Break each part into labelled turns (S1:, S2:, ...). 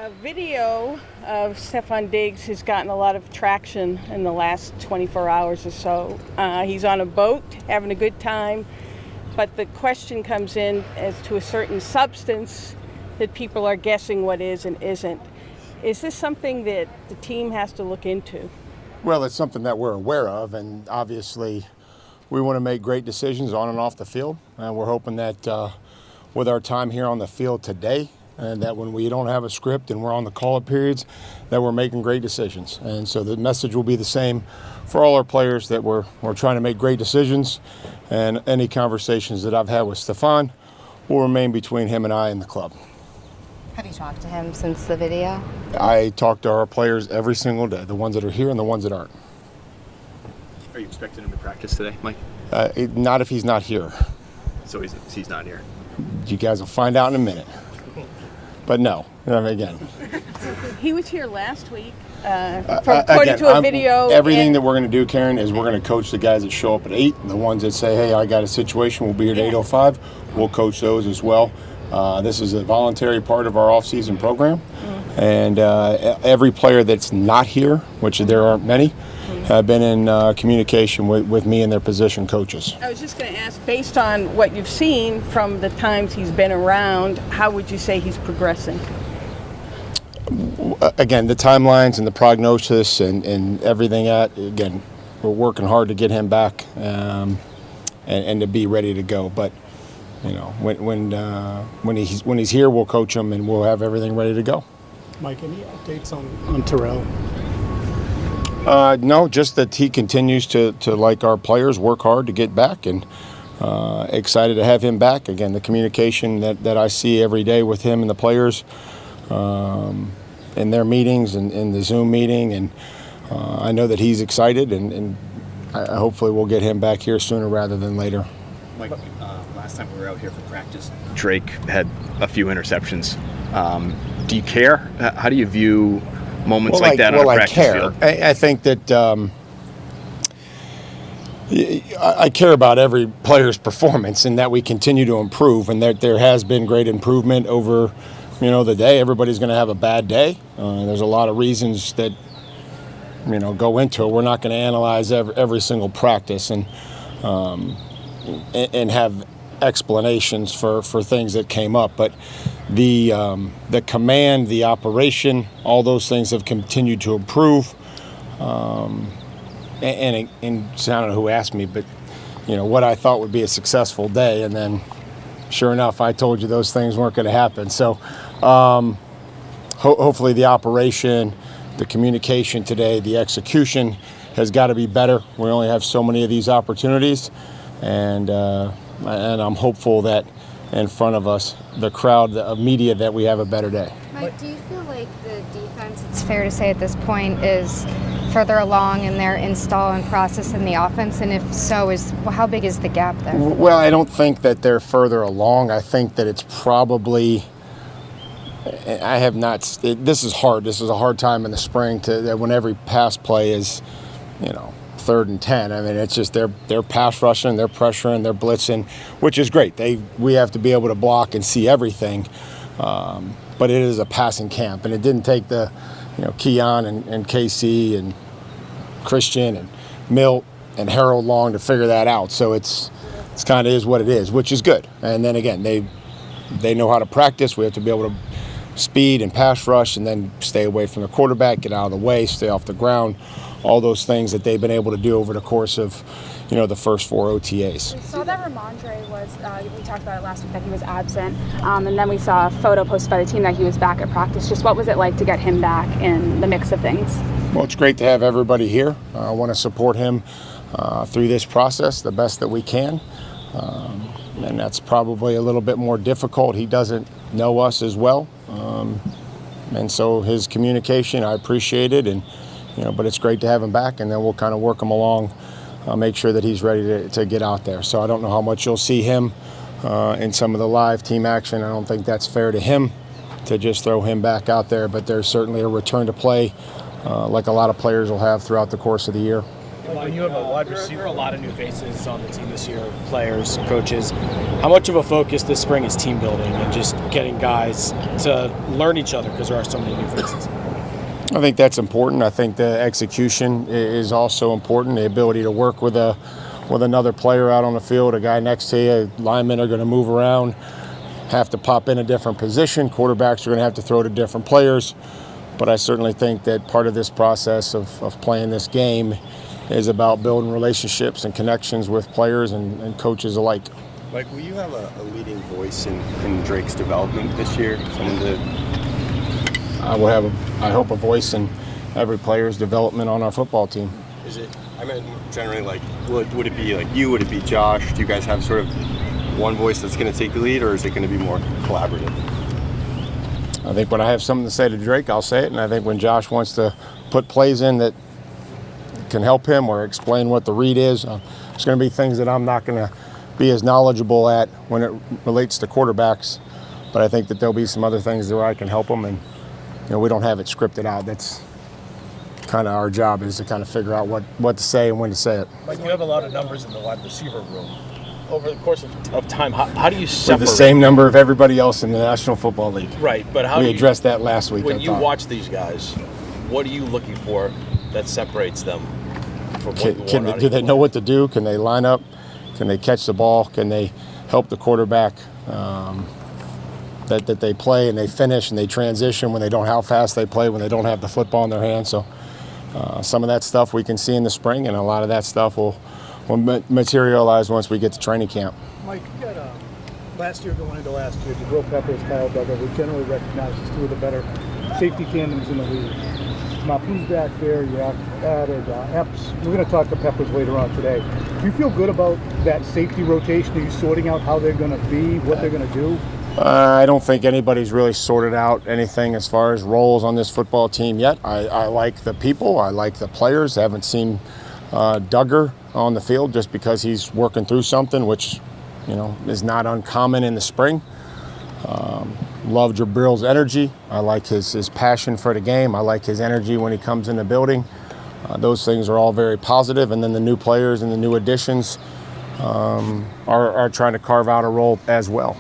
S1: A video of Stefan Diggs has gotten a lot of traction in the last 24 hours or so. He's on a boat having a good time, but the question comes in as to a certain substance that people are guessing what is and isn't. Is this something that the team has to look into?
S2: Well, it's something that we're aware of, and obviously we want to make great decisions on and off the field, and we're hoping that with our time here on the field today, and that when we don't have a script and we're on the call-up periods, that we're making great decisions. And so the message will be the same for all our players, that we're trying to make great decisions, and any conversations that I've had with Stefan will remain between him and I and the club.
S3: Have you talked to him since the video?
S2: I talk to our players every single day, the ones that are here and the ones that aren't.
S4: Are you expecting him to practice today, Mike?
S2: Not if he's not here.
S4: So he's not here.
S2: You guys will find out in a minute. But no, again.
S1: He was here last week, according to a video.
S2: Everything that we're going to do, Karen, is we're going to coach the guys that show up at 8. The ones that say, hey, I got a situation, we'll be here at 8:05. We'll coach those as well. This is a voluntary part of our off-season program. And every player that's not here, which there aren't many, have been in communication with me and their position coaches.
S1: I was just going to ask, based on what you've seen from the times he's been around, how would you say he's progressing?
S2: Again, the timelines and the prognosis and everything again, we're working hard to get him back and to be ready to go. But you know, when he's here, we'll coach him and we'll have everything ready to go.
S5: Mike, any updates on Terrell?
S2: No, just that he continues to, like our players, work hard to get back, and excited to have him back. Again, the communication that I see every day with him and the players in their meetings and in the Zoom meeting, and I know that he's excited, and hopefully we'll get him back here sooner rather than later.
S4: Mike, last time we were out here for practice, Drake had a few interceptions. Do you care? How do you view moments like that on a practice field?
S2: I think that I care about every player's performance and that we continue to improve, and that there has been great improvement over the day. Everybody's going to have a bad day. There's a lot of reasons that go into it. We're not going to analyze every single practice and have explanations for things that came up, but the command, the operation, all those things have continued to improve. And I don't know who asked me, but what I thought would be a successful day, and then sure enough, I told you those things weren't going to happen. So hopefully the operation, the communication today, the execution has got to be better. We only have so many of these opportunities, and I'm hopeful that in front of us, the crowd of media, that we have a better day.
S3: Mike, do you feel like the defense, it's fair to say at this point, is further along in their install and process in the offense? And if so, how big is the gap there?
S2: Well, I don't think that they're further along. I think that it's probably, this is hard. This is a hard time in the spring when every pass play is, 3rd and 10. I mean, it's just they're pass rushing, they're pressuring, they're blitzing, which is great. We have to be able to block and see everything, but it is a passing camp, and it didn't take the Keon and KC and Christian and Milt and Harold long to figure that out. So it's kind of is what it is, which is good. And then again, they know how to practice. We have to be able to speed and pass rush, and then stay away from the quarterback, get out of the way, stay off the ground. All those things that they've been able to do over the course of, the first 4 OTAs.
S6: We saw that Ramondre we talked about it last week, that he was absent, and then we saw a photo posted by the team that he was back at practice. Just what was it like to get him back in the mix of things?
S2: Well, it's great to have everybody here. I want to support him through this process the best that we can, and that's probably a little bit more difficult. He doesn't know us as well, and so his communication, I appreciate it, and but it's great to have him back, and then we'll kind of work him along, make sure that he's ready to get out there. So I don't know how much you'll see him in some of the live team action. I don't think that's fair to him to just throw him back out there, but there's certainly a return to play like a lot of players will have throughout the course of the year.
S7: When you have a wide receiver, there are a lot of new faces on the team this year, players, coaches. How much of a focus this spring is team building and just getting guys to learn each other because there are so many new faces?
S2: I think that's important. I think the execution is also important. The ability to work with another player out on the field, a guy next to you. Linemen are going to move around, have to pop in a different position. Quarterbacks are going to have to throw to different players. But I certainly think that part of this process of playing this game is about building relationships and connections with players and coaches alike.
S8: Mike, will you have a leading voice in Drake's development this year? Someone to...
S2: I will have, I hope, a voice in every player's development on our football team.
S8: Is it, I mean, generally, like, would it be like you? Would it be Josh? Do you guys have sort of one voice that's going to take the lead, or is it going to be more collaborative?
S2: I think when I have something to say to Drake, I'll say it. And I think when Josh wants to put plays in that can help him or explain what the read is, there's going to be things that I'm not going to be as knowledgeable at when it relates to quarterbacks. But I think that there'll be some other things where I can help them. And, we don't have it scripted out. That's kind of our job, is to kind of figure out what to say and when to say it.
S7: Like, you have a lot of numbers in the wide receiver room. Over the course of time, how do you separate?
S2: With the same number of everybody else in the National Football League.
S7: Right, but how
S2: we addressed that last week.
S7: When you watch these guys, what are you looking for that separates them from what you want?
S2: Do they know what to do? Can they line up? Can they catch the ball? Can they help the quarterback? That they play and they finish and they transition when they don't, how fast they play when they don't have the football in their hands. So some of that stuff we can see in the spring, and a lot of that stuff will materialize once we get to training camp.
S5: Mike, you got last year going into last year, Jabril Peppers, Kyle Duggar, we generally recognize as two of the better safety tandems in the league. Mapu's back there, you added Epps. We're going to talk to Peppers later on today. Do you feel good about that safety rotation? Are you sorting out how they're going to be, what they're going to do?
S2: I don't think anybody's really sorted out anything as far as roles on this football team yet. I like the people. I like the players. I haven't seen Duggar on the field just because he's working through something, which is not uncommon in the spring. Love Jabril's energy. I like his passion for the game. I like his energy when he comes in the building. Those things are all very positive. And then the new players and the new additions are trying to carve out a role as well.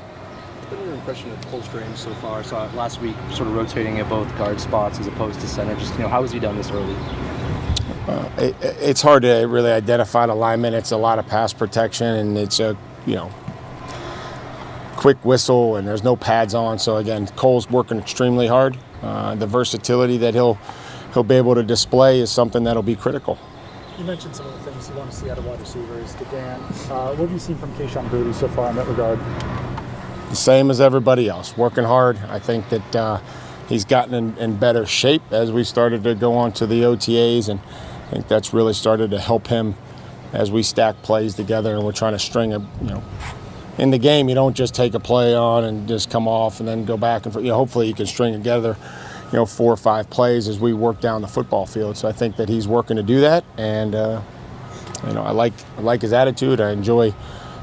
S9: What's been your impression of Cole Strange so far? I saw it last week, sort of rotating at both guard spots as opposed to center. Just, how has he done this early?
S2: It's hard to really identify the lineman. It's a lot of pass protection, and it's a quick whistle, and there's no pads on. So again, Cole's working extremely hard. The versatility that he'll be able to display is something that'll be critical.
S5: You mentioned some of the things you want to see out of wide receivers. To Dan, what have you seen from Kayshon Boutte so far in that regard?
S2: The same as everybody else, working hard. I think that he's gotten in better shape as we started to go on to the OTAs, and I think that's really started to help him as we stack plays together and we're trying to string in the game, you don't just take a play on and just come off and then go back and forth. Hopefully you can string together 4 or 5 plays as we work down the football field. So I think that he's working to do that, and I like his attitude. I enjoy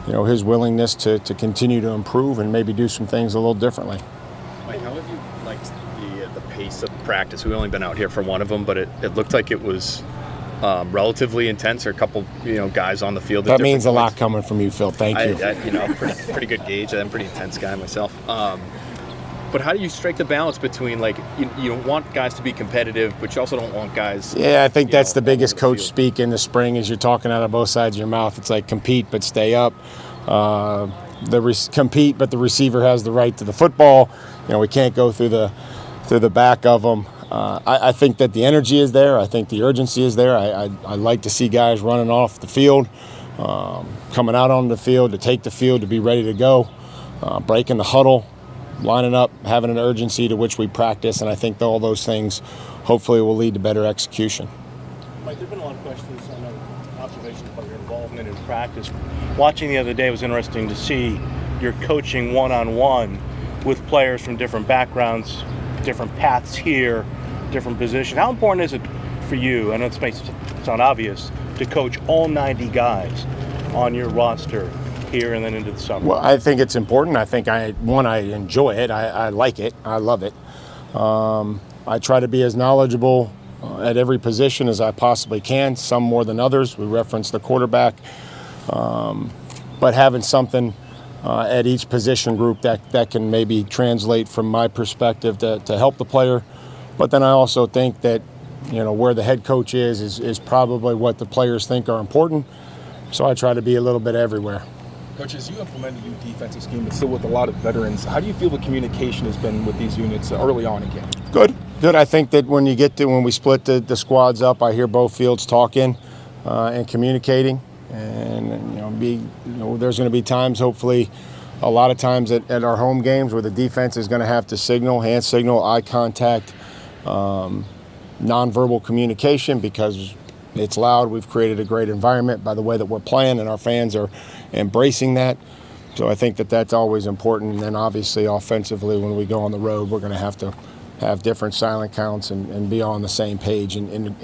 S2: his willingness to continue to improve and maybe do some things a little differently.
S4: Mike, how have you liked the pace of practice? We've only been out here for one of them, but it looked like it was relatively intense. Or a couple guys on the field.
S2: That means a lot coming from you, Phil. Thank you.
S4: Pretty good gauge. I'm a pretty intense guy myself. But how do you strike the balance between, you don't want guys to be competitive, but you also don't want guys...
S2: Yeah, I think that's the biggest coach speak in the spring, is you're talking out of both sides of your mouth. It's like compete but stay up. Compete, but the receiver has the right to the football. We can't go through the back of them. I think that the energy is there. I think the urgency is there. I like to see guys running off the field, coming out on the field, to take the field, to be ready to go, breaking the huddle, lining up, having an urgency to which we practice, and I think all those things hopefully will lead to better execution.
S7: Mike, there have been a lot of questions on observations about your involvement in practice. Watching the other day, it was interesting to see your coaching one-on-one with players from different backgrounds, different paths here, different positions. How important is it for you, and it may sound obvious, to coach all 90 guys on your roster here and then into the summer?
S2: Well, I think it's important. I think I enjoy it. I like it. I love it. I try to be as knowledgeable at every position as I possibly can, some more than others. We reference the quarterback. But having something at each position group that can maybe translate from my perspective to help the player. But then I also think that, where the head coach is probably what the players think are important. So I try to be a little bit everywhere.
S10: Coach, as you implement a new defensive scheme, but still with a lot of veterans, how do you feel the communication has been with these units early on in camp? Good.
S2: I think that when we split the squads up, I hear both fields talking and communicating. And there's going to be times, hopefully, a lot of times at our home games where the defense is going to have to signal, hand signal, eye contact, nonverbal communication because it's loud. We've created a great environment by the way that we're playing, and our fans are embracing that. So I think that that's always important. And then obviously offensively, when we go on the road, we're going to have different silent counts and be on the same page in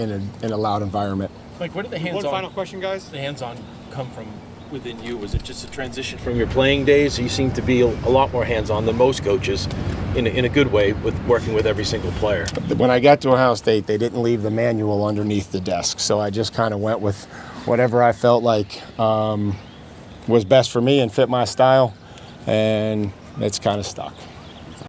S2: a loud environment.
S11: Mike, where did the hands-on?
S8: One final question, guys.
S11: The hands-on come from within you? Was it just a transition from your playing days? You seem to be a lot more hands-on than most coaches, in a good way, with working with every single player.
S2: When I got to Ohio State, they didn't leave the manual underneath the desk, so I just kind of went with whatever I felt like was best for me and fit my style, and it's kind of stuck.